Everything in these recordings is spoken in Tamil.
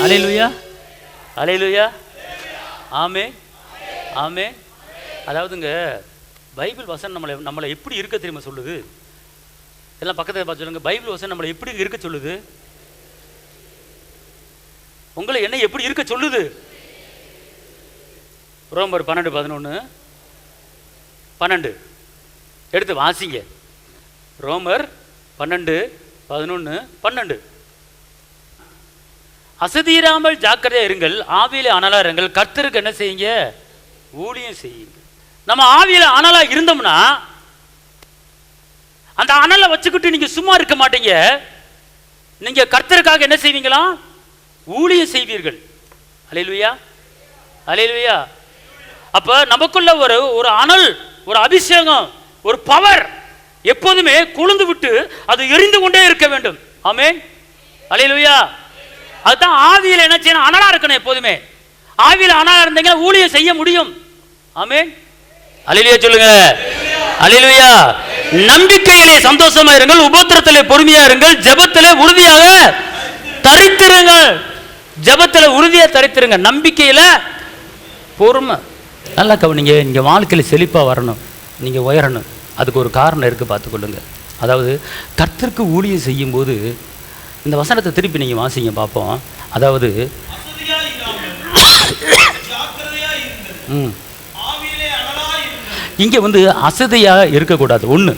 அல்லேலூயா, அல்லேலூயா, ஆமென், ஆமென். அதாவதுங்க பைபிள் வசனம் நம்மளை எப்படி இருக்க தெரியுமா சொல்லுது? எல்லாம் பக்கத்தில் பார்த்து சொல்லுங்க. பைபிள் வசனம் நம்மளை எப்படி இருக்க சொல்லுது? உங்களை என்ன எப்படி இருக்க சொல்லுது? ரோமர் 12:11-12 எடுத்து வாசிங்க. ரோமர் 12:11-12. அசதீராமல் ஜாக்கிரதையா இருங்கள், ஆவியில அனலா இருங்கள், கர்த்தருக்கு என்ன செய்யுங்க? ஊழியம் செய்யுங்க. நம்ம ஆவியில அனலா இருந்தோம்னா அந்த அனலை வச்சுக்கிட்டு நீங்க சும்மா இருக்க மாட்டீங்க. நீங்க கர்த்தருக்காக என்ன செய்வீங்களா? ஊழியம் செய்வீர்கள். அல்லேலூயா, அல்லேலூயா. அப்ப நமக்குள்ள ஒரு அனல், ஒரு அபிஷேகம், ஒரு பவர் எப்போதுமே கொழுந்து விட்டு அது எரிந்து கொண்டே இருக்க வேண்டும். ஆமென், அல்லேலூயா. அதுதான் ஆவியில என்ன செய்யணும்? அனலா இருக்கணும் எப்போதுமே. ஆவியில அனலா இருந்தீங்கன்னா ஊழியம் செய்ய முடியும். ஆமென், அல்லேலூயா சொல்லுங்க. அல்லேலூயா. நம்பிக்கையிலே சந்தோஷமா இருங்கள், உபத்திரத்திலே பொறுமையா இருங்கள், ஜெபத்திலே உறுதியாக தரித்திருங்கள். ஜெபத்திலே உறுதியா தரித்திருங்க, நம்பிக்கையில பொறுமை. நல்லா கவனிங்க. நீங்க வாழ்க்கையில செழிப்பா வரணும், நீங்க உயரணும். அதுக்கு ஒரு காரணம் இருக்கு, பார்த்துக்கொள்ளுங்க. அதாவது கர்த்தருக்கு ஊழியம் செய்யும் போது இந்த வசனத்தை திருப்பி நீங்க வாசிங்க பார்ப்போம். அதாவது இங்க அசதியா இருக்கக்கூடாது, ஒண்ணு.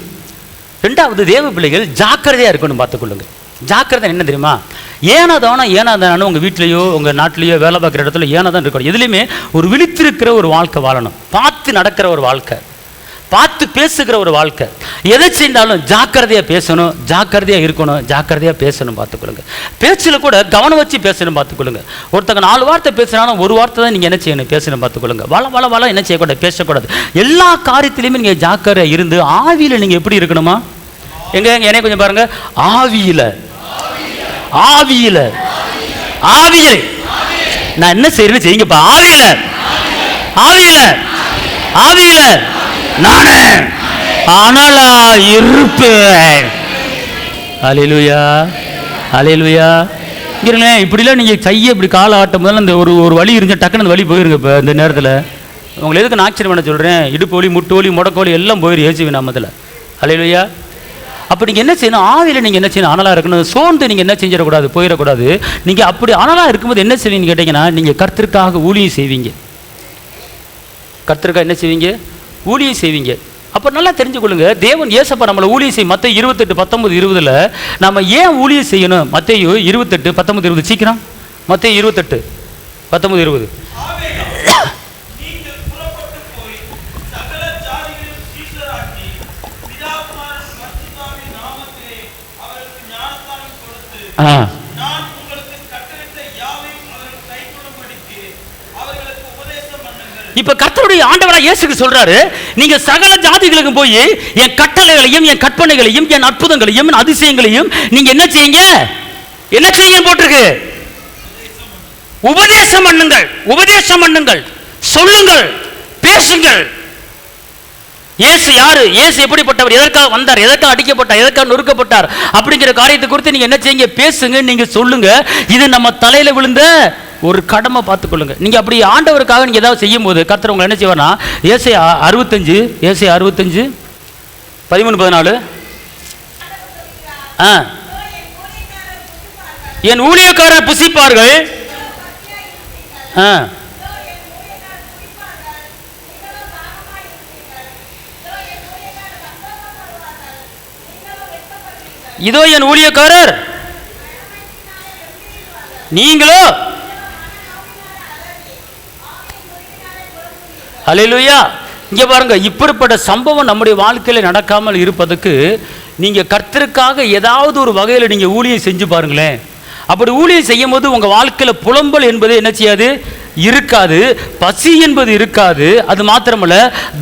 ரெண்டாவது, தேவ பிள்ளைகள் ஜாக்கிரதையா இருக்கணும், பார்த்துக்கொள்ளுங்க. ஜாக்கிரதை என்ன தெரியுமா? ஏனாதானு உங்க வீட்லயோ உங்க நாட்டிலேயோ வேலை பார்க்குற இடத்துல ஏனாதான் இருக்கணும். எதுலையுமே ஒரு விழித்திருக்கிற ஒரு வாழ்க்கை வாழணும், பார்த்து நடக்கிற ஒரு வாழ்க்கை, பார்த்து பேசுகிற ஒரு வாழ்க்கை. எதை செய்தாலும் ஜாக்கிரதையா பேசணும், ஜாக்கிரதையா இருக்கணும், ஜாக்கிரதையா பேசணும், பார்த்துக்கொள்ளுங்க. பேச்சில் கூட கவனம் வச்சு பேசணும், பார்த்துக்கொள்ளுங்க. ஒருத்தங்க 4 வார்த்தை பேசினாலும் ஒரு வார்த்தை தான் நீங்க என்ன செய்யணும்? பேசணும், பார்த்துக்கொள்ளுங்க. வள என்ன செய்யக்கூடாது? பேசக்கூடாது. எல்லா காரியத்திலையுமே நீங்க ஜாக்கிரதையா இருந்து ஆவியில நீங்க எப்படி இருக்கணுமா? எங்க என்னைய கொஞ்சம் பாருங்க. ஆவியில ஆவியில ஆவியில நான் என்ன செய்யறேன்னு செய்யுங்கப்பா. ஆவியில ஆவியில ஆவியில நானே அனலா இருப்பேன். அல்லேலூயா, அல்லேலூயா. இருங்களேன், இப்படிலாம் நீங்கள் கையை இப்படி காலை ஆட்டும் போது அந்த ஒரு வலி இருந்துச்சு, டக்குன்னு அந்த வலி போயிருங்க. இப்போ இந்த நேரத்தில் உங்களை எதுக்கு நான் ஆச்சரியம் பண்ண சொல்கிறேன்? இடுப்பு வலி, முட்டு வலி, முடக்கோலி எல்லாம் போயிரு இயேசுவின் நாமத்தில். அல்லேலூயா. அப்போ நீங்கள் என்ன செய்யணும்? ஆவியில் நீங்கள் என்ன செய்யணும்? அனலாக இருக்கணும். சோர்ந்து நீங்கள் என்ன செஞ்சிடக்கூடாது, போயிடக்கூடாது. நீங்கள் அப்படி அனலாக இருக்கும்போது என்ன செய்வீங்கன்னு கேட்டிங்கன்னா, நீங்கள் கர்த்தருக்காக ஊழியம் செய்வீங்க. கர்த்தருக்காக என்ன செய்வீங்க? ஊழியம் செய்வீங்க. அப்போ நல்லா தெரிஞ்சுக்கொள்ளுங்க, தேவன் ஏசப்பா நம்மளை ஊழியம் செய்யும். மத்தேயு 28:19-20 நம்ம ஏன் ஊழியம் செய்யணும்? மத்தேயு 28:19-20 சீக்கிரம். மத்தேயு 28:19-20. இப்ப கர்த்தருடைய ஆண்டவராக இயேசு சொல்றாரு, நீங்க சகல ஜாதிகளுக்கும் போய் என் கட்டளைகளையும் என் கற்பனைகளையும் என் அற்புதங்களையும் என் அதிசயங்களையும் நீங்க என்ன செய்யுங்க? என்ன செய்ய போட்டிருக்கு? உபதேசம் பண்ணுங்கள், உபதேசம் பண்ணுங்கள், சொல்லுங்கள், பேசுங்கள். இயேசு யாரு? இயேசு எப்படிப்பட்டவர்? எதற்காக வந்தார்? எதற்காக அடிக்கப்பட்டார்? எதற்காக நொறுக்கப்பட்டார்? அப்படிங்கிற காரியத்தை குறித்து நீங்க என்ன செய்யுங்க? பேசுங்க, நீங்க சொல்லுங்க. இது நம்ம தலையில விழுந்த ஒரு கடமை, பார்த்துக்கொள்ளுங்க. நீங்க அப்படி ஆண்டவருக்காக நீங்க ஏதாவது செய்யும் போது கர்த்தர் உங்களை என்ன செய்வார்னா, ஏசாயா 65:13-14 என் ஊழியக்காரர் புசிப்பார்கள். இதோ என் ஊழியக்காரர், நீங்களோ. அல்லேலூயா. இங்க பாருங்க, இப்படிப்பட்ட சம்பவம் நம்முடைய வாழ்க்கையில நடக்காமல் இருப்பதற்கு நீங்க கர்த்தருக்காக ஏதாவது ஒரு வகையில் நீங்க ஊழியம் செஞ்சு பாருங்களேன். அப்படி ஊழியம் செய்யும் போது உங்க வாழ்க்கையில புலம்பல் என்பது என்ன செய்யாது? இருக்காது, பசி என்பது இருக்காது. அது மாத்திரமல்ல,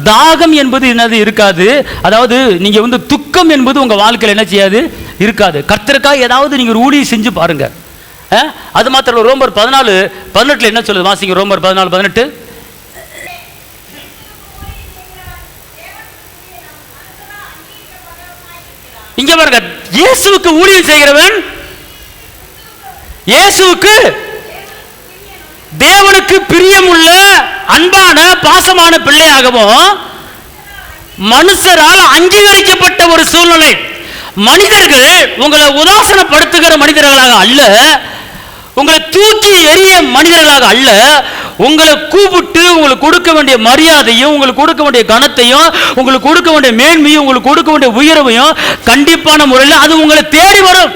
தாகம் என்பது என்னது இருக்காது. அதாவது நீங்க துக்கம் என்பது உங்க வாழ்க்கையில் என்ன செய்யாது, இருக்காது. கர்த்தருக்காக ஏதாவது நீங்க ஒரு ஊழியம் செஞ்சு பாருங்க. அது மாத்திரம் ரோமர் 14:18 என்ன சொல்லுது வாசிங்க. ரோமர் 14:18. இங்க பாருங்க, இயேசுவுக்கு ஊழியம் செய்கிறவன் இயேசுவுக்கு தேவனுக்கு பிரியமுள்ள அன்பான பாசமான பிள்ளையாகவும் மனுஷரால் அங்கீகரிக்கப்பட்ட ஒரு சூழ்நிலை. மனிதர்கள் உங்களை உதாசனப்படுத்துகிற மனிதர்களாக அல்ல, உங்களை தூக்கி எறிய மனிதர்களாக அல்ல, உங்களை கூப்பிட்டு உங்களுக்கு கொடுக்க வேண்டிய மரியாதையும், உங்களுக்கு கொடுக்க வேண்டிய கனத்தையும், உங்களுக்கு கொடுக்க வேண்டிய மேன்மையும், உங்களுக்கு கொடுக்க வேண்டிய உயர்வையும் கண்டிப்பான முறையில் அது உங்களை தேடி வரும்.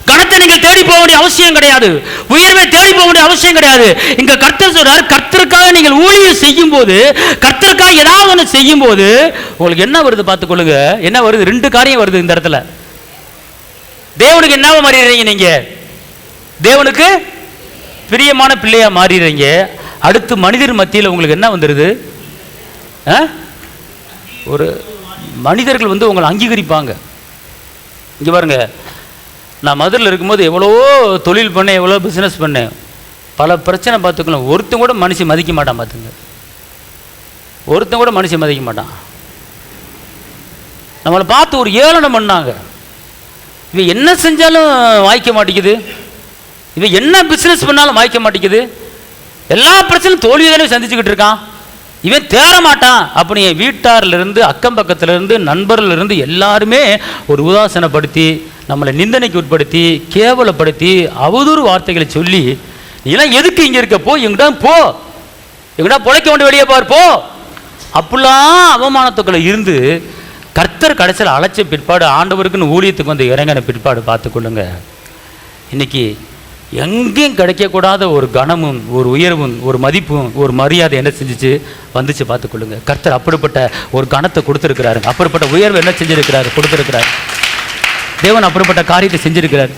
கனத்தை நீங்கள் தேடி போக வேண்டிய அவசியம் கிடையாது, உயர்வை தேடி போக வேண்டிய அவசியம் கிடையாது. இங்க கர்த்தர் சொல்றார், கர்த்தருக்காக நீங்கள் ஊழியம் செய்யும் போது, கர்த்தருக்காக ஏதாவது ஒன்று செய்யும் போது உங்களுக்கு என்ன வருது பார்த்துக்கொள்ளுங்க. என்ன வருது? 2 காரியம் வருது இந்த இடத்துல. தேவனுக்கு என்னவா மாறிடுறீங்க? நீங்க தேவனுக்கு பிரியமான பிள்ளையா மாறிடுறீங்க. அடுத்து மனிதர் மத்தியில் உங்களுக்கு என்ன வந்துடுது? ஒரு மனிதர்கள் உங்களை அங்கீகரிப்பாங்க. இங்க பாருங்க, நான் மதுரையில் இருக்கும்போது எவ்வளோ தொழில் பண்ணேன், எவ்வளோ பிஸ்னஸ் பண்ணேன், பல பிரச்சனை பார்த்துக்கலாம். ஒருத்தன் கூட மனுஷன் மதிக்க மாட்டான். பார்த்துங்க, ஒருத்தன் கூட மனுஷன் மதிக்க மாட்டான். நம்மளை பார்த்து ஒரு ஏளனம் பண்ணாங்க. இவன் என்ன செஞ்சாலும் வாய்க்க மாட்டேங்குது, இவன் என்ன பிஸ்னஸ் பண்ணாலும் வாய்க்க மாட்டேங்குது, எல்லா பிரச்சனையும் தோல்வியை சந்திச்சுக்கிட்டு இருக்கான், இவன் தேர மாட்டான் அப்படி என் வீட்டாரிலிருந்து, அக்கம் பக்கத்திலிருந்து, நண்பர்களிலிருந்து எல்லாருமே ஒரு உதாசனப்படுத்தி, நம்மளை நிந்தனைக்கு உட்படுத்தி, கேவலப்படுத்தி, அவதூறு வார்த்தைகளை சொல்லி, நீலாம் எதுக்கு இங்கே இருக்க, போ எங்கிட்ட போ, எங்கிட்ட பொழைக்க வேண்டிய வெளியே பார் போ, அப்படிலாம் அவமானத்துக்குள்ள இருந்து கர்த்தர் கடைசியில் அழைச்ச பிற்பாடு, ஆண்டவருக்குன்னு ஊழியத்துக்கு இறங்கின பிற்பாடு பார்த்துக்கொள்ளுங்க, இன்னைக்கு எங்கேயும் கிடைக்கக்கூடாத ஒரு கனமும், ஒரு உயர்வும், ஒரு மதிப்பும், ஒரு மரியாதை என்ன செஞ்சிச்சு வந்துச்சு பார்த்துக்கொள்ளுங்க. கர்த்தர் அப்படிப்பட்ட ஒரு கனத்தை கொடுத்துருக்கிறாரு, அப்படிப்பட்ட உயர்வு என்ன செஞ்சிருக்கிறாரு, கொடுத்துருக்கிறார். தேவன் அப்படிப்பட்ட காரியத்தை செஞ்சிருக்கிறார்.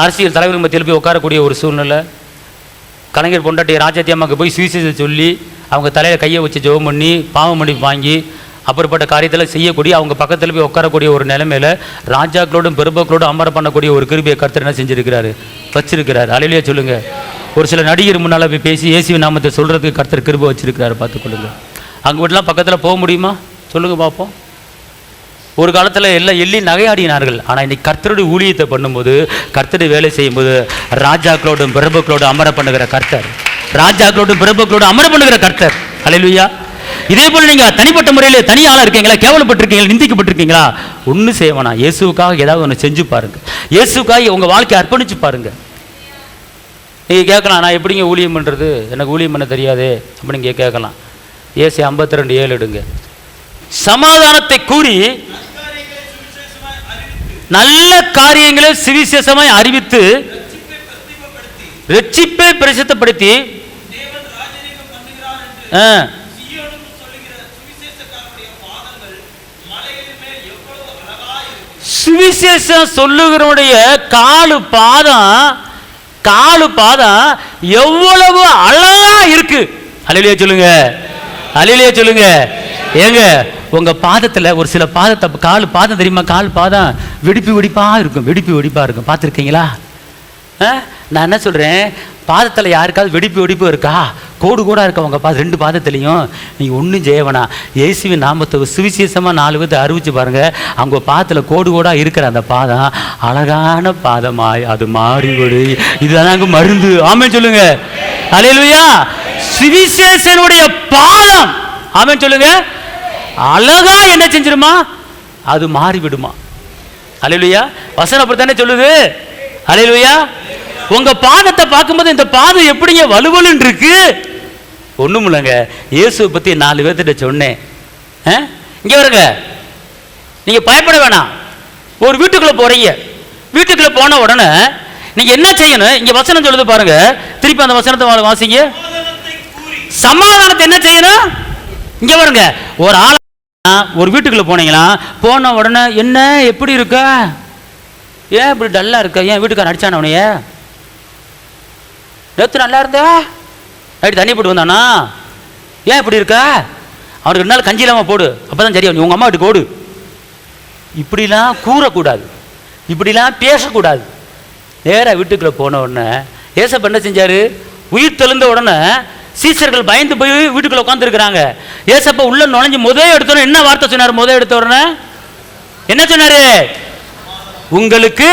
அரசியல் தலைவர் மத்தியில் போய் உட்காரக்கூடிய ஒரு சூழ்நிலை. கலைஞர் பொண்டாட்டி ராஜாத்தி அம்மாவுக்கு போய் சுவிசேஷத்தை சொல்லி அவங்க தலையில் கையை வச்சு ஜெபம் பண்ணி பாவம் மன்னிப்பு வாங்கி அப்படிப்பட்ட காரியத்தில் செய்யக்கூடிய, அவங்க பக்கத்தில் போய் உட்காரக்கூடிய ஒரு நிலைமையில் ராஜாக்களோடும் பெருமக்களோடும் அமர பண்ணக்கூடிய ஒரு கிருபையை கர்த்தர் என்ன செஞ்சிருக்கிறாரு, வச்சிருக்கிறாரு. அல்லேலூயா சொல்லுங்க. ஒரு சில நடிகர் முன்னால் போய் பேசி இயேசுவின் நாமத்தை சொல்கிறதுக்கு கர்த்தர் கிருபை வச்சிருக்கிறாரு பார்த்துக்கொள்ளுங்க. அங்கே வீட்டெலாம் பக்கத்தில் போக முடியுமா சொல்லுங்கள் பார்ப்போம். ஒரு காலத்தில் எல்லாம் எள்ளி நகையாடினார்கள். ஆனால் இன்னைக்கு கர்த்தருடைய ஊழியத்தை பண்ணும்போது, கர்த்தருடைய வேலை செய்யும்போது ராஜாக்களோடும் பிரபுக்களோடும் அமர பண்ணுகிற கர்த்தர், ராஜாக்களோடும் பிரபுக்களோடும் அமர பண்ணுகிற கர்த்தர். அல்லேலூயா. இதே போல் நீங்கள் தனிப்பட்ட முறையில் தனியாளாக இருக்கீங்களா, கேவலப்பட்டிருக்கீங்களா, நிந்திக்கப்பட்டிருக்கீங்களா, ஒன்றும் செய்யவேனா, இயேசுக்காக ஏதாவது ஒன்று செஞ்சு பாருங்கள். இயேசுக்காக உங்கள் வாழ்க்கையை அர்ப்பணிச்சு பாருங்கள். நீங்கள் கேட்கலாம், நான் எப்படிங்க ஊழியம் பண்ணுறது, எனக்கு ஊழியம் பண்ண தெரியாது அப்படி நீங்கள் கேட்கலாம். ஏசி 52:7 எடுங்க. சமாதானத்தை கூறி நல்ல காரியங்களை சுவிசேஷமாய் அறிவித்து ரட்சிப்பை பிரசித்தப்படுத்தி சுவிசேஷம் சொல்லுகிறவனுடைய காலு பாதம் எவ்வளவு அழகா இருக்கு. அல்லேலூயா சொல்லுங்க, அல்லேலூயா சொல்லுங்க. ஏங்க உங்க பாதத்துல ஒரு சில பாதத்தை, காலு பாதம் தெரியுமா, கால் பாதம் வெடிப்பா இருக்கும், பார்த்துருக்கீங்களா? நான் என்ன சொல்றேன், பாதத்தில் யாருக்காவது வெடிப்பு இருக்கா, கோடு கூட இருக்கா உங்க ரெண்டு பாதத்துலையும்? நீங்க ஒன்றும் செய்யவேணா, இயேசுவின் நாமத்தை சுவிசேஷமா 4 பேர்த்தை அறிவிச்சு பாருங்க. அவங்க பாதத்தில் கோடு கூட இருக்கிற அந்த பாதம் அழகான பாதமாய் அது மாறிவிடு. இதுதாங்க மருந்து. ஆமென் சொல்லுங்க. அல்லேலூயா. சுவிசேஷனுடைய பாதம், ஆமென் சொல்லுங்க, அழகா என்ன செஞ்சிருமா, அது மாறிவிடுமா. அல்லேலூயா. வசனம் அப்படித்தானே சொல்லுது. அல்லேலூயா. உங்க பாதத்தை பார்க்கும்போது இந்த பாதம் எப்படிங்க வலுவலுன்னு இருக்கு? ஒண்ணும் இல்லைங்க, இயேசுவை பத்தி 4 பேர்த்திட்ட சொன்னேன். இங்க வருங்க, நீங்க பயப்பட வேணாம். ஒரு வீட்டுக்குள்ள போறீங்க, வீட்டுக்குள்ள போன உடனே நீங்க என்ன செய்யணும், இங்க வசனம் சொல்லுது பாருங்க, திருப்பி அந்த வசனத்தை வாசிங்க. சமாதானத்தை என்ன செய்யணும்? இங்க வருங்க, ஒரு ஆள் ஒரு வீட்டுக்குள்ள போனீங்களா, போன உடனே என்ன எப்படி இருக்க, ஏன் இப்படி டல்லா இருக்க, ஏன் வீட்டுக்காரன் அடிச்சான உனைய, நேற்று நல்லா இருந்த, நைட்டு தண்ணி போட்டு வந்தானா, ஏன் இப்படி இருக்க, அவனுக்கு 2 நாள் கஞ்சி இல்லாமல் போடு, அப்போ தான் சரியா, உங்கள் அம்மா வீட்டுக்கு ஓடு. இப்படிலாம் கூறக்கூடாது, இப்படிலாம் பேசக்கூடாது. நேராக வீட்டுக்குள்ளே போன உடனே ஏசப்பா என்ன செஞ்சார்? உயிர் தெழுந்த உடனே சீசர்கள் பயந்து போய் வீட்டுக்குள்ளே உட்காந்துருக்குறாங்க. ஏசப்பா உள்ள நுழைஞ்சு முதல் எடுத்தோடனே என்ன வார்த்தை சொன்னார்? முதல் எடுத்த உடனே என்ன சொன்னாரு? உங்களுக்கு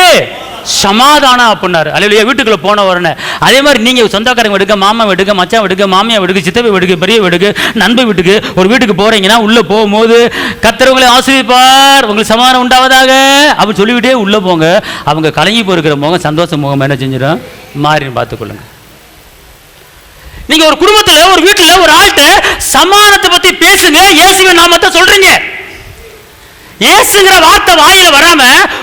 சமாதானம் அப்படின்னாரு. அல்லேலூயா. வீட்டுக்குள்ள போன உடனே அதே மாதிரி நீங்க சொந்தக்காரங்க வீட்டுக்கு, மாமா வீட்டுக்கு, மச்சான் வீட்டுக்கு, மாமியா வீட்டுக்கு, சித்தப்பை வீட்டுக்கு, பெரிய வீட்டுக்கு, நண்பர் வீட்டுக்கு ஒரு வீட்டுக்கு போறீங்கன்னா உள்ள போகும்போது கர்த்தர் உங்களை ஆசீர்வதிப்பார், உங்களுக்கு சமாதானம் உண்டாவதாக அப்படின்னு சொல்லிவிட்டே உள்ள போங்க. அவங்க கலங்கி போயிருக்கிற முகம், சந்தோஷ முகம் என்ன செஞ்சிடும்? மாறின்னு பார்த்துக்கொள்ளுங்க. நீங்க ஒரு குடும்பத்தில், ஒரு வீட்டில் ஒரு ஆள்கிட்ட சமாதானத்தை பத்தி பேசுங்க. இயேசுவின் நாமத்தை சொல்றீங்க. இயேசுங்கிற வார்த்தை வாயில வராம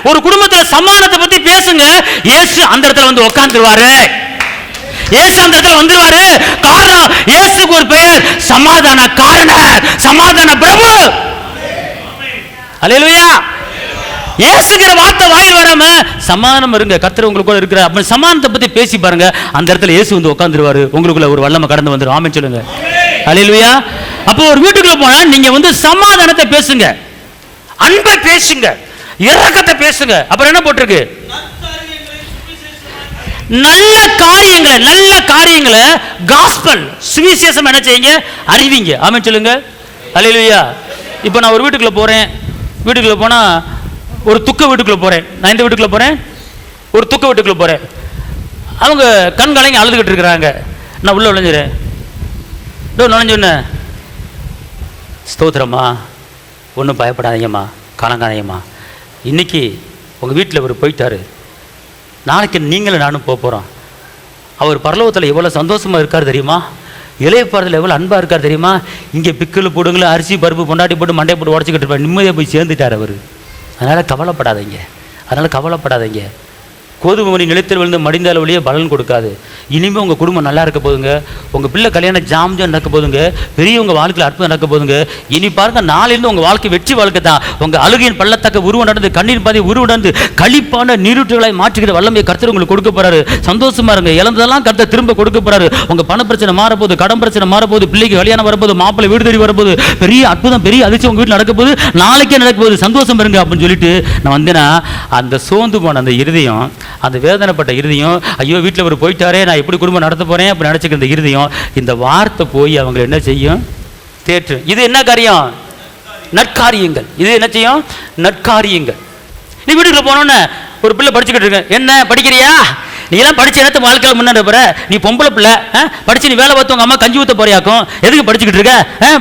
ஒரு குடும்பத்துல சமாதானத்தை பத்தி பேசுங்க. இயேசு அந்த இடத்துல வந்து உட்கார்ந்துருவாரு. இயேசு அந்த இடத்துல வந்துருவாரு. காரணம், இயேசுக்கு ஒரு பெயர் சமாதான காரணர், சமாதான பிரபு. அல்லேலூயா. இயேசுங்கிற வார்த்தை வாயில் வராம சமாதானம் இருங்க, கர்த்தர் உங்களுக்குள்ள இருக்கிற அப்ப சமாதானத்தை பத்தி பேசி பாருங்க. அந்த இடத்துல இயேசு வந்து உட்கார்ந்துருவாரு, உங்களுக்குள்ள ஒரு வல்லமை கடந்து வந்துரும். ஆமென் சொல்லுங்க. அல்லேலூயா. அப்போ ஒரு வீட்டுக்குள்ள போனா நீங்க வந்து சமாதானத்தை பேசுங்க, அன்பை பேசுங்க, இரக்கத்தை பேசுங்க. அப்புறம் என்ன போட்டிருக்கு? நல்ல காரியங்களை, நல்ல காரியங்களை காஸ்பல் சுவிசேஷம் என்ன செய்யுங்க? அறிவிங்க. ஆமென் சொல்லுங்க. அல்லேலூயா. இப்போ நான் ஒரு வீட்டுக்குள்ள போறேன், வீட்டுக்குள்ள போனா ஒரு துக்க வீட்டுக்குள்ள போறேன். நான் இந்த வீட்டுக்குள்ள போறேன், ஒரு துக்க வீட்டுக்குள்ள போறேன். அவங்க கண் கலங்கி அழுதுகிட்டு இருக்கிறாங்க. நான் உள்ள நுழைஞ்சிறேன். நுழைஞ்சோன்னு ஸ்தோத்திரமா, ஒன்றும் பயப்படாதீங்கம்மா, கலங்காதீங்கம்மா, இன்னைக்கு உங்கள் வீட்டில் அவர் போயிட்டாரு, நாளைக்கு நீங்களும் நானும் போகிறோம். அவர் பரலோகத்தில் எவ்வளோ சந்தோஷமாக இருக்கார் தெரியுமா? இளையப்பாறத்தில் எவ்வளோ அன்பாக இருக்கார் தெரியுமா? இங்கே பிக்கல் போடுங்களேன், அரிசி பருப்பு பொண்டாட்டி போட்டு மண்டையை போட்டு உடச்சிக்கிட்டு இருப்பார், நிம்மதியாக போய் சேர்ந்துட்டார் அவர். அதனால் கவலைப்படாதீங்க, அதனால் கவலைப்படாதீங்க. கோதுமை மணி நிலத்தில் விழுந்து மடிந்தால் வழியே பலன் கொடுக்காது. இனிமேல் உங்கள் குடும்பம் நல்லா இருக்க போதுங்க. உங்கள் பிள்ளை கல்யாணம் ஜாம்ஜாம் நடக்க போதுங்க. பெரிய உங்கள் வாழ்க்கையில் அற்புதம் நடக்க போதுங்க. இனி பாருங்கள், நாளிலிருந்து உங்கள் வாழ்க்கை வெற்றி வாழ்க்கை தான். உங்கள் அழுகையின் பள்ளத்தக்க உருவம் நடந்து, கண்ணீர் பாதி உருவம் நடந்து, களிப்பான நீரூற்றுகளை மாற்றுகிற வல்லமையை கர்த்தர் உங்களுக்கு கொடுக்க போறாரு. சந்தோஷமா இருங்க. இழந்ததெல்லாம் கர்த்தர் திரும்ப கொடுக்க போறாரு. உங்கள் பண பிரச்சனை மாறப்போது, கடன் பிரச்சனை மாறப்போது, பிள்ளைக்கு கல்யாணம் வரப்போது, மாப்பிள்ளை வீடு தேடி வரப்போது, பெரிய அற்புதம், பெரிய அதிர்ச்சி உங்கள் வீட்டில் நடக்க போது, நாளைக்கே நடக்க போகுது. சந்தோஷம் இருங்க அப்படின்னு சொல்லிட்டு நான் வந்தேன்னா, அந்த சோர்ந்து போன அந்த இருதயம், அந்த வேதனைப்பட்ட இருதயம், ஐயோ வீட்டில் ஒரு போயிட்டாரே, நான் எப்படி குடும்பம் நடத்த போறேன் அப்படி நினைச்சுக்கிற இந்த இருதயம், இந்த வார்த்தை போய் அவங்க என்ன செய்யும்? தேற்று. இது என்ன காரியம்? நற்காரியங்கள். இது என்ன செய்யும்? நற்காரியங்கள். நீ வீட்டுக்குள்ள போனோன்னு ஒரு பிள்ளை படிச்சுக்கிட்டு இருக்க, என்ன படிக்கிறியா? நீ எல்லாம் படிச்சு என்னத்த வாழ்க்கையில் முன்னாடி போற? நீ பொம்பளை பிள்ளை, படிச்சு நீ வேலை பார்த்து உங்க அம்மா கஞ்சி ஊற்ற போறியாக்கும், எதுக்கு படிச்சுக்கிட்டு இருக்க?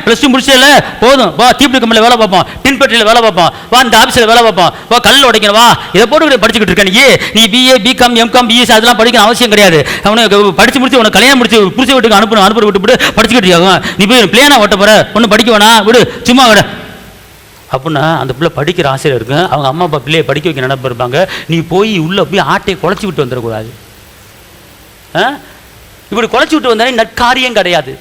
+2 முடிச்சல போதும், வா தீப்டி கம்பெனியில் வேலை பார்ப்போம், டின்பெட்டியில் வேலை பார்ப்போம், வா இந்த ஆஃபீஸில் வேலை பார்ப்போம், வா கல்லில் உடைக்கணும், வா இதை போட்டு படிச்சுக்கிட்டு இருக்க. நீ BA BCom MCom BS அதெல்லாம் படிக்கணும் அவசியம் கிடையாது. அவனுக்கு படிச்சு முடிச்சு உனக்கு கல்யாணம் முடிச்சு புரிச்ச வீட்டுக்கு அனுப்ப விட்டு படிச்சுக்கிட்டு இருக்காங்க. நீ போய் பிளேனா ஓட்ட போற, ஒன்றும் படிக்க வேணா, விடு சும்மா விட அப்படின்னா அந்த பிள்ளை படிக்கிற ஆசையில் இருக்கு. அவங்க அம்மா அப்பா பிள்ளையை படிக்க வைக்க நினைப்பு இருப்பாங்க. நீ போய் உள்ளே போய் ஆட்டையை குழச்சி விட்டு வந்துடக்கூடாது. இப்படி குழச்சி விட்டு வந்தாலே நற்காரியம் கிடையாது.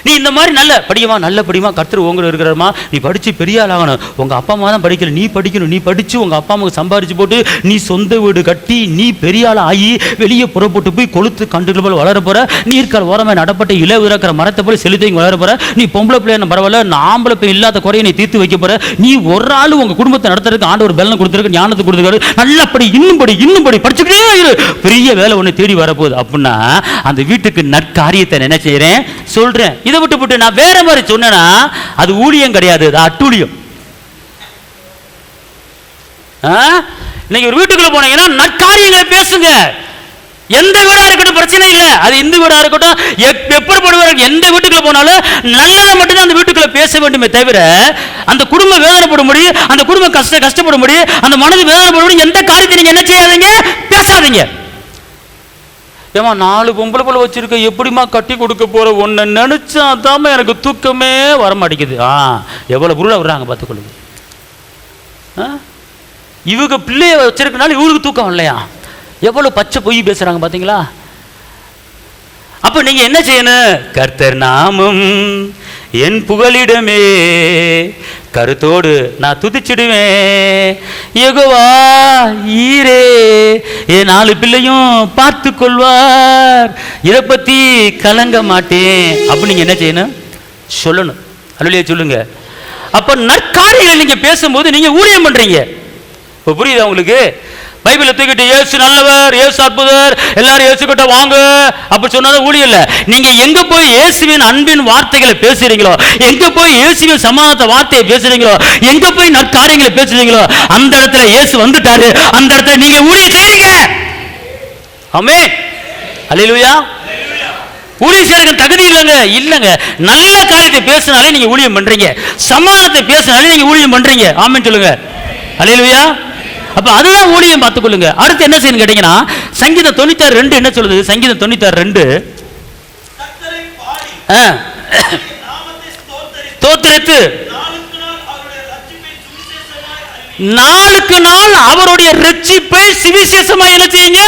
நீ இந்த மாதிரி நல்ல படியுமா, கர்த்தர் உங்களை இருக்கிறமா, நீ படித்து பெரிய ஆள் ஆகணும். உங்கள் அப்பா அம்மா தான் படிக்கல, நீ படிக்கணும். நீ படித்து உங்கள் அப்பா அம்மாவுக்கு சம்பாரிச்சு போட்டு நீ சொந்த வீடு கட்டி நீ பெரிய ஆள் ஆகி வெளியே புறப்பட்டு போய் கொளுத்து கண்டுகள் போல் வளர போகிற. நீர்க்கால் ஓரமாக நடப்பட்ட இலை இருக்கிற மரத்தை போல் செலுத்தி வளர போகிற. நீ பொம்பளை பிள்ளைன்னு பரவாயில்ல, நான் ஆம்பளை பிள்ளை இல்லாத குறையை நீ தீர்த்து வைக்க போகிற. நீ ஒரு ஆள் உங்கள் குடும்பத்தை நடத்துறதுக்கு ஆண்டவர் பலனை கொடுத்துருக்கு, ஞானத்தை கொடுத்துருக்காரு. நல்லா படி, இன்னும் படி, படிச்சுக்கிட்டே இரு, பெரிய வேலை ஒன்று தேடி வரப்போகுது. அப்படின்னா அந்த வீட்டுக்கு நற்காரியத்தை என்ன செய்கிறேன் சொல்கிறேன். இதை விட்டு நான் வேற மாதிரி சொன்னா அது ஊழியம் கிடையாது, அது அட்டூழியம். இன்னைக்கு ஒரு வீட்டுக்குள்ள போனீங்கன்னா நற்காரியங்களை பேசுங்க. எந்த வீடா இருக்கட்டும் பிரச்சனை இல்லை, அது இந்து வீடா இருக்கட்டும், எப்படிப்படுவார்கள், எந்த வீட்டுக்குள்ள போனாலும் நல்லதை மட்டும்தான் அந்த வீட்டுக்குள்ள பேச வேண்டுமே தவிர அந்த குடும்பம் வேதனைப்படும்படி, அந்த குடும்பம் கஷ்டப்படும்படி, அந்த மனது வேதனைப்படும்படி எந்த காரியத்தை நீங்க என்ன செய்யாதீங்க, பேசாதீங்க. ஏமா 4 பொம்பளை பிள்ளை வச்சிருக்க, எப்படிமா கட்டி கொடுக்க போற? ஒன்றை நினைச்சா தான் எனக்கு தூக்கமே வர மாட்டேங்குது. எவ்வளவு பொருளை விடுறாங்க பார்த்துக்கொள்ளுங்க. இவங்க பிள்ளைய வச்சிருக்கனால இவங்களுக்கு தூக்கம் இல்லையா? எவ்வளவு பச்சை பொய் பேசுறாங்க பாத்தீங்களா? அப்ப நீங்க என்ன செய்யணும்? கர்த்தர் நாமம் என் புகலிடமே, கருத்தோடு நான் துதிச்சிடுவேன். யெகோவா ஈரே என் 4 பிள்ளையும் பார்த்து கொள்வார், இதை பத்தி கலங்க மாட்டேன் அப்படி நீங்க என்ன செய்யணும்? சொல்லணும். அல்லேலூயா சொல்லுங்க. அப்ப நற்காரியங்கள் நீங்க பேசும்போது நீங்க ஊழியம் பண்றீங்க. இப்போ புரியுதா உங்களுக்கு? பைபிளை தூக்கிட்டு இயேசு நல்லவர், இயேசு அற்புதர், எல்லாரும் இயேசு கிட்ட வாங்க அப்படி சொன்னாதான் ஊழியம் இல்லை. நீங்க எங்க போய் இயேசுவின் அன்பின் வார்த்தைகளை பேசுறீங்களோ, எங்க போய் இயேசுவின் சமாதான வார்த்தையை பேசுறீங்களோ, எங்க போய் நற்காரியங்களை பேசுறீங்களோ, அந்த இடத்துல இயேசு வந்துட்டாரு. அந்த இடத்துல நீங்க ஊழியம் செய்றீங்க. ஆமென். அல்லேலூயா. ஊழியம் செய்யறதுக்கு தகுதி இல்லைங்க. நல்ல காரியத்தை பேசினாலே நீங்க ஊழியம் பண்றீங்க, சமாதானத்தை பேசினாலே நீங்க ஊழியம் பண்றீங்க. ஆமென் சொல்லுங்க. அல்லேலூயா. அப்ப அதுதான் ஊழியம். பார்த்துக்கொள்ளுங்க. அடுத்து என்ன செய்யணும் கேட்டீங்கன்னா, சங்கீதம் 96:2 என்ன சொல்லுது? சங்கீதம் 96:2 ஸ்தோத்திரித்து நாளுக்கு நாள் அவருடைய ரட்சிப்பை சுவிசேஷமாய் என்ன செய்யுங்க?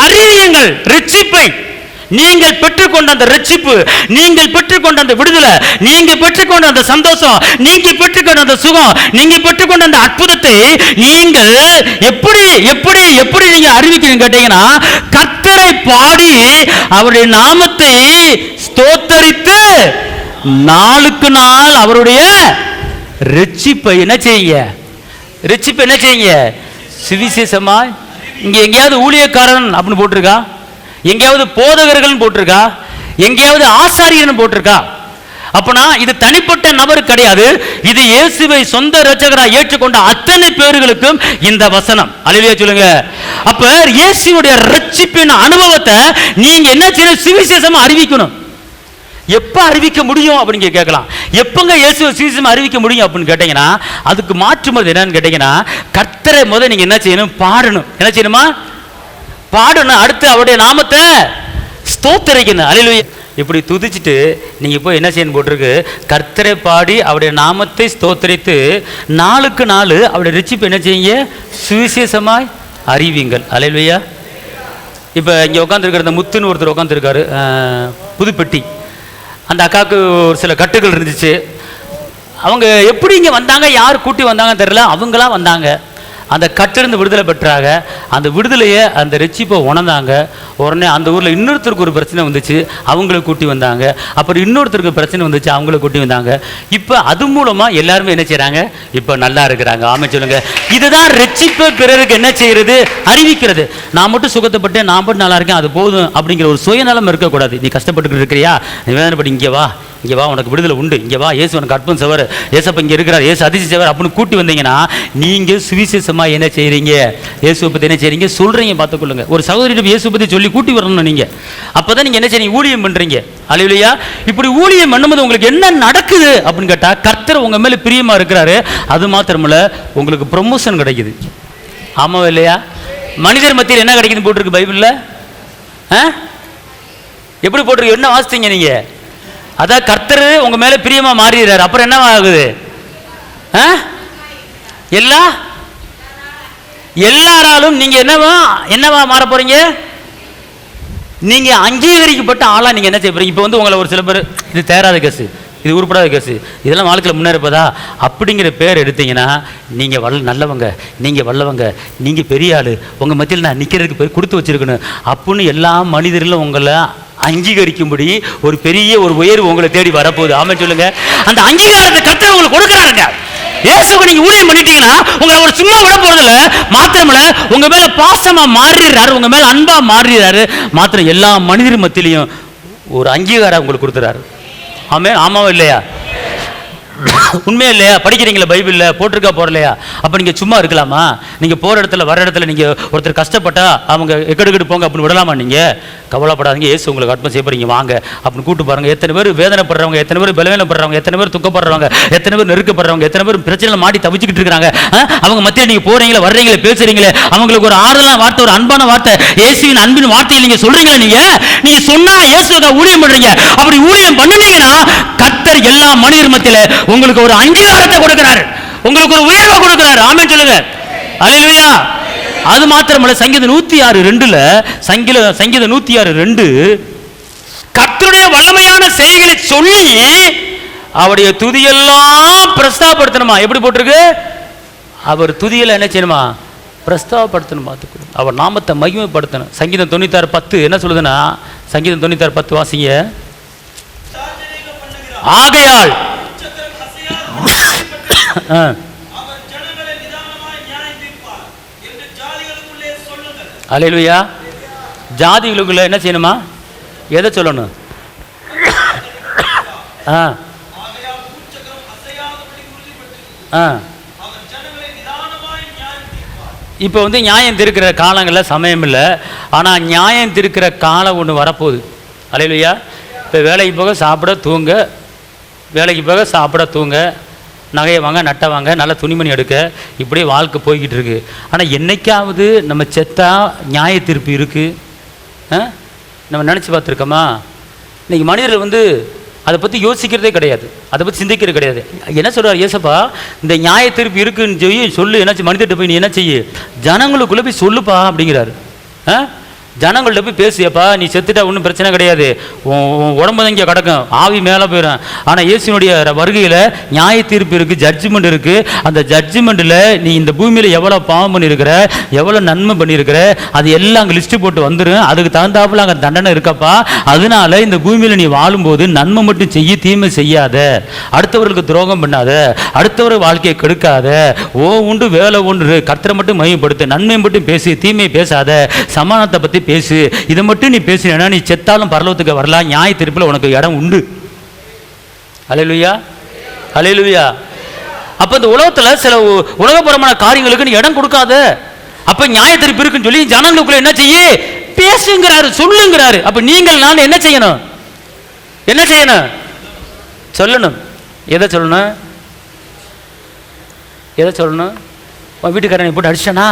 அறிவியுங்கள். ரட்சிப்பை நீங்கள் பெற்றுக்கொண்ட அந்த ரட்சிப்பு, நீங்கள் பெற்றுக்கொண்ட அந்த விடுதலை, நீங்க பெற்றுக்கொண்ட அந்த சந்தோஷம், நீங்க பெற்றுக்கொண்ட அந்த சுகம், நீங்க பெற்றுக்கொண்ட அந்த அற்புதத்தை நீங்கள் எப்படி எப்படி எப்படி நீங்க அறிவிக்கணும் கேட்டீங்கன்னா, கர்த்தரை பாடி அவருடைய நாமத்தை ஸ்தோத்தரித்து நாளுக்கு நாள் அவருடைய ரட்சிப்பை என்ன செய்யுங்க? ரட்சிப்பை என்ன செய்யுங்க? சுவிசேஷமா. இங்க எங்கேயாவது ஊழியக்காரன் அப்படின்னு போட்டிருக்கா? எங்கேயாவது போதகர்கள் போட்டிருக்கா? எங்கேயாவது ஆசாரியன் போட்டிருக்கா? அப்பனா இது தனிப்பட்ட நபர் கிடையாது. இது இயேசுவை சொந்த இரட்சகராக ஏற்றுக்கொண்ட அத்தனை பேர்களுக்கும் இந்த வசனம். அல்லேலூயா சொல்லுங்க. அப்ப இயேசுவுடைய ரட்சிப்பின் அனுபவத்தை நீங்க என்ன செய்யணும்? சுவிசேஷமா அறிவிக்கணும். எப்ப அறிவிக்க முடியும் அப்படின்னு கேட்கலாம். எப்பங்க இயேசுவை சுவிசேஷமா அறிவிக்க முடியும் அப்படின்னு கேட்டீங்கன்னா, அதுக்கு மாற்றுமது என்னன்னு கேட்டீங்கன்னா, கர்த்தரை முதல்ல நீங்க என்ன செய்யணும்? பாடணும். என்ன செய்யணுமா? பாடணும். அடுத்து அவருடைய நாமத்தை ஸ்தோத்திரிக்கணும். அல்லேலூயா. இப்படி துதிச்சுட்டு நீங்க போய் என்ன செய்யணும் போட்டிருக்கு? கர்த்தரை பாடி அவருடைய நாமத்தை ஸ்தோத்திரித்து நாளுக்கு நாள் அவருடைய ரட்சிப்பை என்ன செய்யுங்க? சுவிசேஷமாய் அறிவிங்கள். அல்லேலூயா. இப்போ இங்கே உட்காந்துருக்கிற அந்த முத்துன்னு ஒருத்தர் உட்காந்துருக்காரு, புதுப்பெட்டி. அந்த அக்காவுக்கு ஒரு சில கட்டுகள் இருந்துச்சு. அவங்க எப்படி இங்கே வந்தாங்க, யார் கூட்டி வந்தாங்கன்னு தெரியல, அவங்களாம் வந்தாங்க. அந்த கட்டிலிருந்து விடுதலை பெற்றாங்க. அந்த விடுதலையை அந்த ரட்சிப்பை உணர்ந்தாங்க. உடனே அந்த ஊரில் இன்னொருத்தருக்கு ஒரு பிரச்சனை வந்துச்சு, அவங்கள கூட்டி வந்தாங்க. அப்புறம் இன்னொருத்தருக்கு பிரச்சனை வந்துச்சு, அவங்கள கூட்டி வந்தாங்க. இப்போ அது மூலமாக எல்லாருமே என்ன செய்கிறாங்க? இப்போ நல்லா இருக்கிறாங்க. ஆமாம் சொல்லுங்க. இதுதான் ரட்சிப்பை பிறருக்கு என்ன செய்கிறது? அறிவிக்கிறது. நான் மட்டும் சுகத்தைப்பட்டேன், நான் மட்டும் நல்லா இருக்கேன், அது போதும் அப்படிங்கிற ஒரு சுயநலம் இருக்கக்கூடாது. நீ கஷ்டப்பட்டு இருக்கிறியா? நீ வேதனைப்பட்டு இங்கே வா, இங்கே வா, உனக்கு விடுதலை உண்டு, இங்கே வா, இயேசு உனக்கு அற்புதம் செய்வார், இயேசப்பா இங்கே இருக்கிறார், இயேசு அதிர்ச்சி செய்வார் அப்படின்னு கூட்டி வந்தீங்கன்னா நீங்கள் சுவிசேஷமாக என்ன செய்கிறீங்க? இயேசுவை பற்றி என்ன செய்கிறீங்க? சொல்கிறீங்க. பார்த்துக்கொள்ளுங்க. ஒரு சகோதரிடம் இயேசு பற்றி சொல்லி கூட்டி வரணும் நீங்கள். அப்போ தான் நீங்கள் என்ன செய்றீங்க? ஊழியம் பண்ணுறீங்க. அல்லேலூயா. இப்படி ஊழியம் பண்ணும்போது உங்களுக்கு என்ன நடக்குது அப்படின்னு கேட்டால், கர்த்தர் உங்கள் மேலே பிரியமாக இருக்கிறாரு. அது மாத்திரமில்ல, உங்களுக்கு ப்ரொமோஷன் கிடைக்குது. ஆமாவா இல்லையா? மனிதர் மத்தியில் என்ன கிடைக்குதுன்னு போட்டிருக்கு பைபிளில். எப்படி போட்டிருக்கு? என்ன வாசித்தீங்க நீங்கள்? அதான் கர்த்தர் உங்க மேல பிரியமா மாறிடுறாரு. அப்புறம் என்ன ஆகுது? எல்லாராலும் நீங்க என்னவா மாற போறீங்க? நீங்க அங்கீகரிக்கப்பட்ட ஆளா நீங்க என்ன செய்ய போறீங்க? இப்போ வந்து உங்களை ஒரு சில பேர் இது தேராத கேசு, இது உருப்படாத கேசு, இதெல்லாம் வாழ்க்கையில் முன்னேறப்பதா அப்படிங்கிற பேர் எடுத்தீங்கன்னா நீங்கள் நல்லவங்க, நீங்கள் வல்லவங்க, நீங்கள் பெரிய ஆள், உங்கள் மத்தியில் நான் நிற்கிறதுக்கு போய் கொடுத்து வச்சிருக்கணும் அப்படின்னு எல்லா மனிதர்களும் உங்களை அங்கீகரிக்கும்படி ஒரு பெரிய ஒரு உயர்வு உங்களை தேடி வரப்போகுது. ஆமாம் சொல்லுங்க. அந்த அங்கீகாரத்தை கர்த்தர் உங்களுக்கு கொடுக்குறாருங்க. இயேசுக்கு நீங்க ஊழியம் பண்ணிட்டீங்கன்னா உங்களை அவர் சும்மா விட போறதில்ல. மாத்திரமல்ல, உங்க மேல பாசமா மாறிடுறாரு, உங்க மேல அன்பா மாறிடுறாரு. மாத்திரம் எல்லா மனிதர் மத்தியிலையும் ஒரு அங்கீகாரம் உங்களுக்கு கொடுத்துறாரு. ஆமே ஆமாவா இல்லையா? உண்மையா இல்லையா? படிக்கிறீங்களா? பைபிளில் போட்டிருக்கா போடலையா? அப்போ நீங்கள் சும்மா இருக்கலாமா? நீங்கள் போகிற இடத்துல வர இடத்துல நீங்கள் ஒருத்தர் கஷ்டப்பட்டா அவங்க எக்கெடுக்கெடு போங்க அப்படின்னு விடலாமா? நீங்கள் கவலைப்படாதீங்க, இயேசு உங்களுக்கு அற்புதம் செய்ய போறீங்க, வாங்க அப்படின்னு கூட்டு பாருங்க. எத்தனை பேர் வேதனைப்படுறவங்க, எத்தனை பேர் பலவீனப்படுறவங்க, எத்தனை பேர் துக்கப்படுறவங்க, எத்தனை பேர் நெருக்கப்படுறவங்க, எத்தனை பேர் பிரச்சனை மாட்டி தவிச்சுக்கிட்டு இருக்கிறாங்க. அவங்க மத்தியில் நீங்கள் போறீங்களா, வர்றீங்களே, பேசுறீங்களே, அவங்களுக்கு ஒரு ஆறுதலான வார்த்தை, ஒரு அன்பான வார்த்தை, இயேசுவின் அன்பின் வார்த்தையை நீங்கள் சொல்றீங்களா? நீங்க சொன்னா இயேசுவுக்கு ஊழியம் பண்றீங்க. அப்படி ஊழியம் பண்ணினீங்கன்னா கர்த்தர் எல்லா மனிதர் மத்தியில உங்களுக்கு ஒரு அங்கீகாரத்தை கொடுக்கிறார், உங்களுக்கு ஒரு உயர்வை கொடுக்கிறார். ஆமென் சொல்லுங்க. அல்லேலூயா. அது மாத்திரமல்ல, சங்கீதம் 106:2 சங்கீதம் 106:2 கர்த்தருடைய வல்லமையான செய்திகளை சொல்லி அவருடைய துதியெல்லாம் பிரஸ்தாபப்படுத்தணுமா. எப்படி போட்டிருக்கு? அவர் துதியெல்லாம் என்ன செய்யணுமா? பிரஸ்தாபப்படுத்தணும். பார்த்துக்கணும். அவர் நாமத்தை மகிமைப்படுத்தணும். சங்கீதம் 96:10 என்ன சொல்லுதுன்னா, சங்கீதம் 96:10 வாசிங்க. ஆகையால் அல்லேலூயா. ஜாதிகளுக்குள்ள என்ன செய்யணுமா? எதை சொல்லணும்? இப்போ நியாயம் திருக்கிற காலங்களில் சமயம் இல்லை. ஆனால் நியாயம் திருக்கிற காலம் ஒன்று வரப்போகுது. அல்லேலூயா. இப்போ வேலைக்கு போக சாப்பிட தூங்க, வேலைக்கு போக சாப்பிட தூங்க, நகையை வாங்க, நட்டை வாங்க, நல்ல துணிமணி எடுக்க, இப்படியே வாழ்க்கை போய்கிட்டு இருக்கு. ஆனால் என்னைக்காவது நம்ம செத்தா நியாய தீர்ப்பு இருக்குது நம்ம நினச்சி பார்த்துருக்கோமா? இன்றைக்கி மனிதர்கள் அதை பற்றி யோசிக்கிறதே கிடையாது, அதை பற்றி சிந்திக்கிறது கிடையாது. என்ன சொல்கிறார் ஏசப்பா? இந்த நியாய தீர்ப்பு இருக்குன்னு சொல்லு. என்னாச்சு? மனிதர்கிட்ட போய் நீ என்ன செய்ய? ஜனங்களுக்குள்ளே போய் சொல்லுப்பா அப்படிங்கிறாரு. ஜனங்கள்ட்ட போய் பேசியப்பா, நீ செத்துட்டா ஒன்றும் பிரச்சனை கிடையாது, உடம்பு தான் இங்கே கிடக்கும், ஆவி மேலே போயிடும். ஆனால் இயேசுனுடைய வருகையில் நியாய தீர்ப்பு இருக்குது, ஜட்ஜ்மெண்ட் இருக்குது. அந்த ஜட்ஜ்மெண்ட்டில் நீ இந்த பூமியில் எவ்வளோ பாவம் பண்ணியிருக்கிற, எவ்வளோ நன்மை பண்ணியிருக்கிற, அது எல்லாம் அங்கே லிஸ்ட்டு போட்டு வந்துடும். அதுக்கு தகுந்தாப்புல அங்கே தண்டனை இருக்கப்பா. அதனால இந்த பூமியில் நீ வாழும்போது நன்மை மட்டும் செய்ய, தீமை செய்யாத, அடுத்தவர்களுக்கு துரோகம் பண்ணாத, அடுத்தவர் வாழ்க்கையை கெடுக்காத, உண்டு வேலை ஒன்று, கர்த்தரை மட்டும் மையப்படுத்து, நன்மை மட்டும் பேசு, தீமை பேசாத, சமாதானத்தை பற்றி பேசு. இதை மட்டும் நீ பேசினா நீ செத்தாலும் பரலோகத்துக்கு வரலாம். நியாய தீர்ப்பில் உனக்கு இடம் உண்டு. அல்லேலூயா, அல்லேலூயா. அப்ப இந்த உலகத்தில் சில உலகபரமான காரியங்களுக்கு நீ இடம் கொடுக்காத. அப்ப நியாய தீர்ப்பு இருக்குன்னு சொல்லி ஜனங்களுக்குள்ள என்ன செய்ய? பேசுங்கிறாரு, சொல்லுங்கிறாரு. அப்ப நீங்கள் நான் என்ன செய்யணும்? என்ன செய்யணும்? சொல்லணும். எதை சொல்லணும்? எதை சொல்லணும்? வீட்டுக்காரனை போட்டு அடிச்சானா,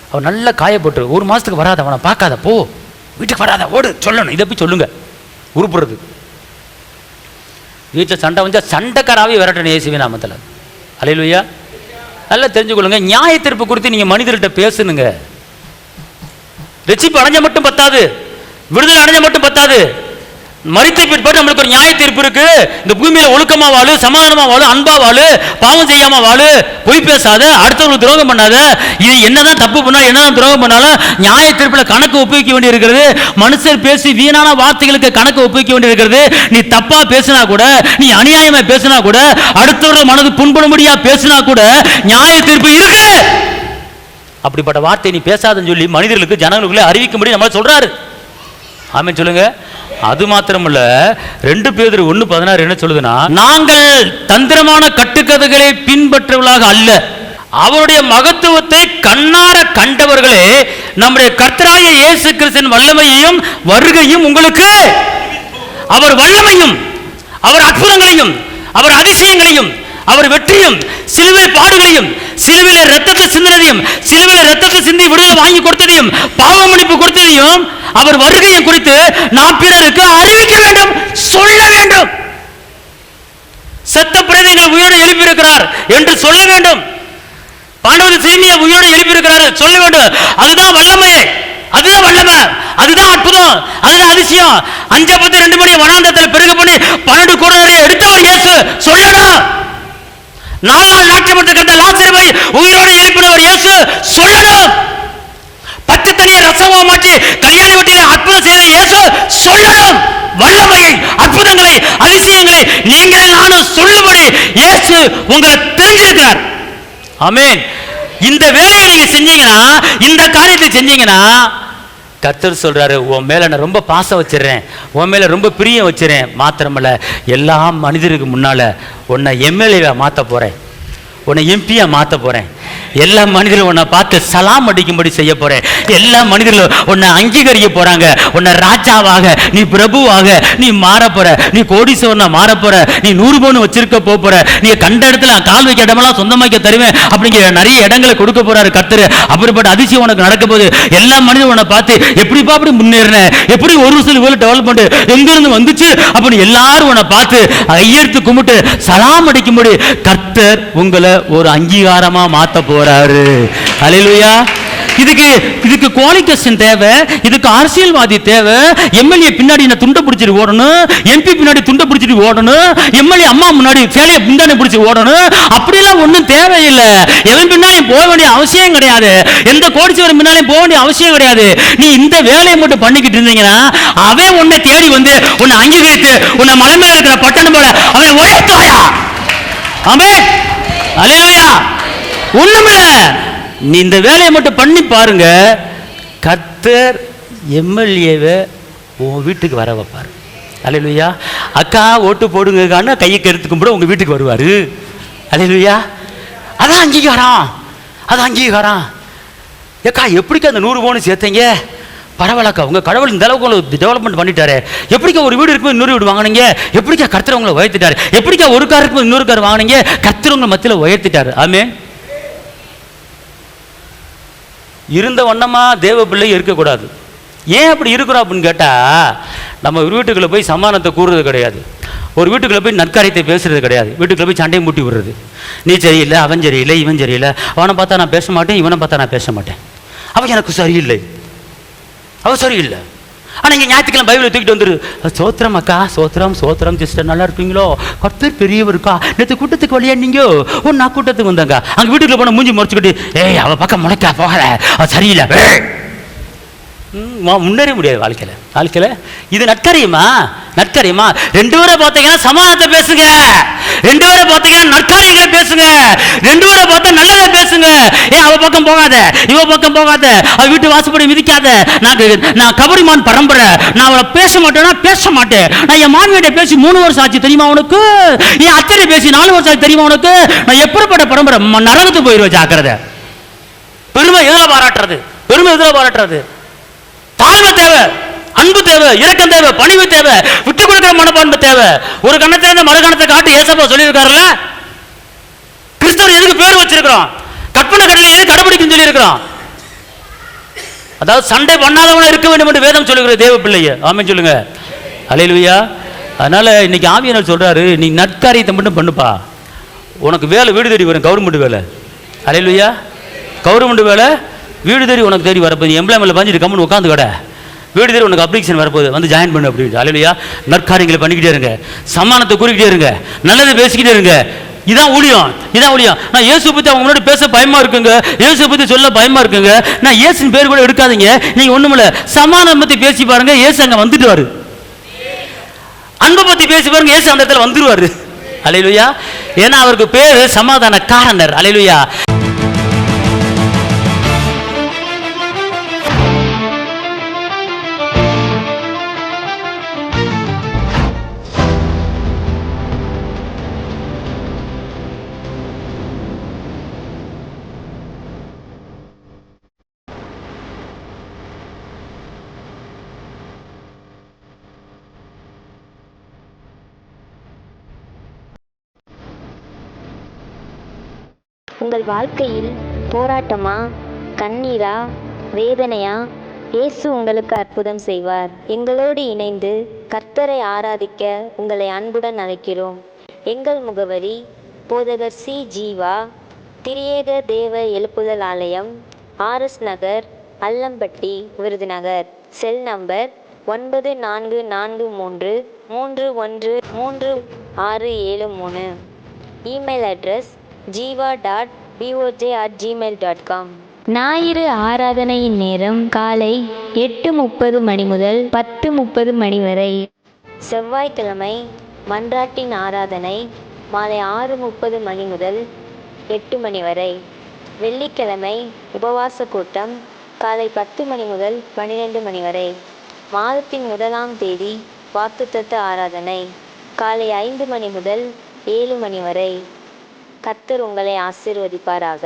அவன் நல்ல காயப்பட்டு 1 மாதத்துக்கு வராத, அவனை பார்க்காத, போ, வீட்டுக்கு வராத, ஓடு, சொல்லணும். இதை போய் சொல்லுங்க. உருப்புறது. வீட்டில் சண்டை வந்தால் சண்டைக்காராவே விரட்டணும் இயேசுவின் நாமத்தில். அல்லேலூயா. நல்லா தெரிஞ்சுக்கொள்ளுங்க. நியாய தீர்ப்பு குறித்து நீங்கள் மனிதர்கிட்ட பேசணுங்க. ரட்சிப்பு அடைஞ்ச மட்டும் பத்தாது, விடுதலை அடைஞ்ச மட்டும் பத்தாது. மரித்த பிற்பாடு நம்மளுக்கு ஒரு நியாய தீர்ப்பு இருக்கு. இந்த பூமியில ஒழுக்கமா வாழு, சமாதானமா வாழு, அன்பா வாழு, பாவம் செய்யாம வாழு, பொய் பேசாத, அடுத்தவங்களுக்கு துரோகம் பண்ணாத. இது என்னதான் தப்பு பண்ணா, என்னதான் துரோகம் பண்ணாலும் நியாய தீர்ப்புல கணக்கு ஒப்புவிக்க வேண்டி இருக்கிறது. மனுஷர் பேசி வீணான வார்த்தைகளுக்கு கணக்கு ஒப்புவிக்க வேண்டி இருக்கிறது. நீ தப்பா பேசினா கூட, நீ அநியாயமா பேசினா கூட, அடுத்தவர்கள் மனது புண்படும்படியா பேசினா கூட நியாய தீர்ப்பு இருக்கு. அப்படிப்பட்ட வார்த்தை நீ பேசாதன்னு சொல்லி மனிதர்களுக்கு, ஜனங்களுக்குள்ளே அறிவிக்கும்படி நம்மள சொல்றாரு. ஆமென் சொல்லுங்க. அது மாத்திரமல்ல, 2 பேதுரு 1:16 என்ன சொல்லுதுன்னா, நாங்கள் தந்திரமான கட்டுக்கதைகளை பின்பற்றவர்களாக அல்ல, அவருடைய மகத்துவத்தை கண்ணார கண்டவர்களே, நம்முடைய கர்த்தராகிய இயேசு கிறிஸ்துவின் வல்லமையையும் வருகையும் உங்களுக்கு, அவர் வல்லமையும், அவர் அற்புதங்களையும், அவர் அதிசயங்களையும், அவர் வெற்றியும், சிலுவை பாடுகளையும், சிலுவையில் ரத்தத்தை சிந்தினதையும், சிலுவையில் ரத்தத்தை சிந்தி விடுதலை வாங்கி கொடுத்ததையும், பாவ மன்னிப்பு கொடுத்ததையும், அவர் வருகையை குறித்து நாம் பிறருக்கு அறிவிக்க வேண்டும், சொல்ல வேண்டும். செத்த பிரேதங்களை உயிரோடு எழுப்பியிருக்கிறார் என்று சொல்ல வேண்டும். பாண்டவர் சிறுமியை உயிரோடு எழுப்பியிருக்கிறார் சொல்ல வேண்டும். அதுதான் வல்லமை, அதுதான் வல்லமை, அதுதான் அற்புதம், அதுதான் அதிசயம். 5:2 மணி வனாந்தரத்தில் பெருக பண்ணி 12 கூடாரத்தை எடுத்தவர் இயேசு சொல்லணும். 4 நாள் நாட்டப்பட்டு கிடந்த லாசருவை உயிரோடு எழுப்பினவர் இயேசு சொல்லணும். 10 தண்ணியை ரசமா மாற்றி கல்யாண வீட்டில் அற்புதம் செய்த இயேசு சொல்லணும். வல்லமையை, அற்புதங்களை, அதிசயங்களை நீங்கள் நானும் சொல்லும்படி இயேசு உங்களை தெரிஞ்சிருக்கிறார். ஆமென். இந்த வேலையை நீங்க செஞ்சீங்கன்னா, இந்த காரியத்தை செஞ்சீங்கன்னா, கர்த்தர் சொல்றாரு, உன் மேல நான் ரொம்ப பாசம் வச்சிடறேன், உன் மேல ரொம்ப பிரியம் வச்சிடறேன். மாத்திரமல்ல, எல்லா மனிதருக்கு முன்னால உன்னை எம்எல்ஏவா மாற்ற போறேன், உன்னை எம்பியா மாற்ற போறேன். எல்லா மனிதர்களும் உன்னை பார்த்து சலாம் அடிக்கும்படி செய்ய போறேன். எல்லா மனிதர்களும் உன்னை அங்கீகரிக்க போறாங்க. உன்னை ராஜாவாக, நீ பிரபுவாக நீ மாற போற, நீ கோடீஸ்வரனா மாற போற, நீ 100 பவுன் வச்சிருக்க போற, நீ கண்ட இடத்துல கால் வைக்க இடமெல்லாம் சொந்தமாக்க தருவேன் அப்படிங்கிற நிறைய இடங்களை கொடுக்க போறாரு கர்த்தர். அப்படிப்பட்ட அதிசயம் உனக்கு நடக்க போகுது. எல்லா மனிதரும் உன்னை பார்த்து எப்படிப்பா அப்படி முன்னேறின, எப்படி ஒரு வருஷம் இவ்வளவு டெவலப்மெண்ட் எங்க இருந்து வந்துச்சு அப்படின்னு எல்லாரும் உன்னை பார்த்து ஐயர்த்து கும்பிட்டு சலாம் அடிக்கும்படி கர்த்தர் உங்களை ஒரு அங்கீகாரமா மாத்த போறாரு. அல்லேலூயா. இதுக்கு இதுக்கு குவாலிஃபிகேஷன் தேவை, இதுக்கு அரசியல்வாதி தேவை, எம்எல்ஏ பின்னாடி நான் துண்டை பிடிச்சிட்டு ஓடணும், எம்பி பின்னாடி துண்டை பிடிச்சிட்டு ஓடணும், எம்எல்ஏ அம்மா முன்னாடி சேலையை பின்னாடி பிடிச்சி ஓடணும். அப்படிலாம் ஒன்றும் தேவையில்லை. எவன் பின்னாலையும் போக வேண்டிய அவசியம் கிடையாது. எந்த கோடீஸ்வரன் பின்னாலையும் போக வேண்டிய அவசியம் கிடையாது. நீ இந்த வேலையை மட்டும் பண்ணிக்கிட்டு இருந்தீங்கன்னா அவன் உன்னை தேடி வந்து உன்னை அங்கீகரித்து உன்னை மலை மேல இருக்கிற பட்டணம் போல அவனை உயர்த்துவாயா? ஆமென், அல்லேலூயா. ஒண்ணுமில்ல, நீ இந்த வேலையை மட்டும் பண்ணி பாருங்க, கர்த்தர் எம்எல்ஏவை உன் வீட்டுக்கு வர வைப்பார். அல்லேலூயா. அக்கா ஓட்டு போடுங்கன்னு கையை கருத்து கும்பிட உங்க வீட்டுக்கு வருவாரு. அல்லேலூயா. அதான் அங்கீகாரம், அது அங்கீகாரம். ஏக்கா எப்படிக்கா அந்த 100 பவுன் சேர்த்தீங்க? பரவாயில்லக்கா, உங்க கடவுள் இந்த அளவுக்கு டெவலப்மெண்ட் பண்ணிட்டாரு. எப்படிக்கா ஒரு வீடு இருக்கும் இன்னொரு வீடு வாங்கினீங்க? எப்படிக்கா கர்த்தர் உங்களை உயர்த்திட்டாரு? எப்படிக்கா ஒரு கார் இருக்கும் இன்னொரு கார் வாங்கினீங்க? கர்த்தர் உங்களை மத்தியில் உயர்த்திட்டாரு. ஆமென். இருந்த வண்ணமா தேவ பிள்ளை இருக்கக்கூடாது. ஏன் அப்படி இருக்கிறோம் அப்படின்னு கேட்டால், நம்ம ஒரு வீட்டுக்குள்ளே போய் சமானத்தை கூறுறது கிடையாது, ஒரு வீட்டுக்குள்ளே போய் நற்காரியத்தை பேசுறது கிடையாது, வீட்டுக்குள்ளே போய் சண்டையை மூட்டி விடுறது. நீ சரியில்லை, அவன் சரியில்லை, இவன் சரியில்லை, அவனை பார்த்தா நான் பேச மாட்டேன், இவனை பார்த்தா நான் பேச மாட்டேன், அவன் எனக்கு சரியில்லை, அவன் சரியில்லை. ஆனால் இங்கே ஞாயிற்றுக்கிழமை பைபிளை தூக்கிட்டு வந்துரு, சோத்திரம் அக்கா, சோத்திரம் சோத்திரம் சிஸ்டர், நல்லா இருப்பீங்களோ, கர்த்தர் பெரியவருக்கா, நேற்று கூட்டத்துக்கு வழியா நீங்க நான் கூட்டத்துக்கு வந்தாங்க. அங்கே வீட்டுக்குள்ள போன மூஞ்சி முறைச்சிக்கிட்டு, ஏய் அவள் பக்கம் முளைக்கா போகல, அவள் சரியில்லை, முன்னேற முடியாது வாழ்க்கையில். இது நற்காரியமா? நற்காரியமா? 2 பேரை பார்த்தீங்கன்னா சமாதானத்தை பேசுங்க, 2 பேரை பார்த்தீங்கன்னா நற்காரியங்களை பேசுங்க, 2 பேரை பார்த்தா நல்லதை பேசுங்க. ஏன் அவ பக்கம் போகாத, இவ பக்கம் போகாத, அவ வீட்டு வாசப்படி மிதிக்காத, நான் கபரிமான் பரம்பரை, நான் அவளை பேச மாட்டேன்னா பேச மாட்டேன். நான் என் மாமியிட்ட பேசி 3 வருஷம் ஆச்சு தெரியுமா உனக்கு? என் அத்தையை பேசி 4 வருஷம் ஆச்சு தெரியுமா உனக்கு? நான் எப்படிப்பட்ட பரம்பரை, நரகத்துக்கு போயிடுவேன். ஜாக்கிரதை. பெருமை எதில் பாராட்டுறது? பெருமை எதில் பாராட்டுறது? தாழ்வு தேவை, அன்பு தேவை, இரக்கம் தேவை, பணிவு தேவை, விட்டு கொடுக்கிற மனப்பான்மை தேவை. ஒரு கணத்திலிருந்து மறு கணத்தை காட்டி ஏசப்பா சொல்லியிருக்காருல்ல, கிறிஸ்தவர் எதுக்கு பேர் வச்சிருக்கிறோம்? கற்பனை கடலை எது கடைபிடிக்கும் சொல்லியிருக்கிறோம். அதாவது சண்டை பண்ணாதவன இருக்க வேண்டும் என்று வேதம் சொல்லுகிற தேவ பிள்ளைய. ஆமென் சொல்லுங்க. அல்லேலூயா. அதனால இன்னைக்கு ஆவியானவர் சொல்றாரு, நீ நற்காரியத்தை மட்டும் பண்ணுப்பா, உனக்கு வேலை வீடு தேடி வரும், கவர்மெண்ட் வேலை. அல்லேலூயா. கவர்மெண்ட் வேலை வீடு தேடி உனக்கு தேடி வரப்போது. எம்ப்ளாய்மெண்ட்ல பாஞ்சிட்டு கம்முன்னு உட்காந்து கடை, வீடு தேடி உனக்கு அப்ளிகேஷன் வரப்போகுது, வந்து ஜாயின் பண்ணு அப்படின்னு. அல்லேலூயா. நற்காரியங்களை பண்ணிக்கிட்டே இருங்க, சமானத்தை கூறிக்கிட்டே இருங்க, நல்லதை பேசிக்கிட்டே இருங்க. இதான் ஊழியம், இதான் ஊழியம். நான் இயேசு பற்றி அவங்க முன்னாடி பேச பயமா இருக்குங்க, இயேசு பற்றி சொல்ல பயமா இருக்குங்க, நான் இயேசுன்னு பேர் கூட எடுக்காதீங்க. நீங்க ஒண்ணுமில்ல, சமாதானம் பற்றி பேசி பாருங்க, இயேசு அங்கே வந்துடுவாரு. அன்பை பற்றி பேசி பாருங்க, இயேசு அந்த இடத்துல வந்துடுவாரு. அல்லேலூயா. ஏன்னா அவருக்கு பேரு சமாதான காரணர். அல்லேலூயா. உங்கள் வாழ்க்கையில் போராட்டமா, கண்ணீரா, வேதனையா? இயேசு உங்களுக்கு அற்புதம் செய்வார். எங்களோடு இணைந்து கர்த்தரை ஆராதிக்க உங்களை அன்புடன் அழைக்கிறோம். எங்கள் முகவரி: போதகர் சி. ஜீவா, திரியேக தேவ எழுப்புதல் ஆலயம், RS Nagar, Allampatti, Virudhunagar. Cell number 9443313673. Email address jiva.boj@gmail.com. ஞாயிறு ஆராதனையின் நேரம் காலை 8:30 மணி முதல் 10:30 மணி வரை. செவ்வாய்க்கிழமை மன்றாட்டின் ஆராதனை மாலை 6:30 மணி முதல் 8 மணி வரை. வெள்ளிக்கிழமை உபவாச கூட்டம் காலை 10 மணி முதல் 12 மணி வரை. மாதத்தின் 1ஆம் தேதி வாக்குத்தத்த ஆராதனை காலை 5 மணி முதல் 7 மணி வரை. கர்த்தர் உங்களை ஆசீர்வதிப்பாராக.